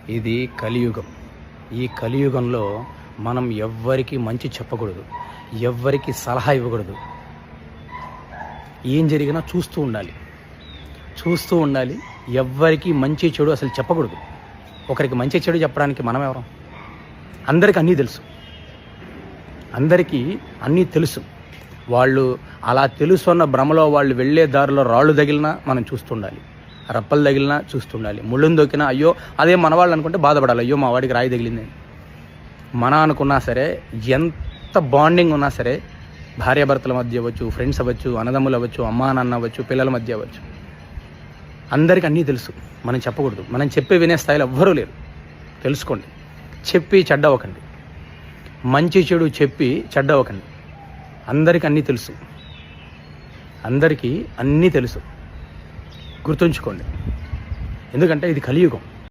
ఇది కలియుగం. ఈ కలియుగంలో మనం ఎవ్వరికి మంచి చెప్పకూడదు, ఎవ్వరికి సలహా ఇవ్వకూడదు. ఏం జరిగినా చూస్తూ ఉండాలి. ఎవ్వరికి మంచి చెడు అసలు చెప్పకూడదు. ఒకరికి మంచి చెడు చెప్పడానికి మనం ఎవరం? అందరికీ అన్నీ తెలుసు. వాళ్ళు అలా తెలుసున్న భ్రమలో వాళ్ళు వెళ్ళే దారిలో రాళ్ళు తగిలినా మనం చూస్తుండాలి, రప్పలు తగిలినా చూస్తుండాలి, ముళ్ళుని దొక్కినా అయ్యో అదే మన వాళ్ళు అనుకుంటే బాధపడాలి, అయ్యో మా వాడికి రాయి తగిలింది. మన అనుకున్నా సరే, ఎంత బాండింగ్ ఉన్నా సరే, భార్యాభర్తల మధ్య అవ్వచ్చు, ఫ్రెండ్స్ అవ్వచ్చు, అన్నదమ్ములు అవ్వచ్చు, అమ్మా నాన్న అవ్వచ్చు, పిల్లల మధ్య అవ్వచ్చు, అందరికీ అన్నీ తెలుసు. మనం చెప్పకూడదు. మనం చెప్పి వినే స్థాయిలో ఎవ్వరూ లేరు. తెలుసుకోండి. చెప్పి చెడ్డవకండి, మంచి చెడు చెప్పి చెడ్డవకండి. అందరికీ అన్నీ తెలుసు. గుర్తుంచుకోండి. ఎందుకంటే ఇది కలియుగం.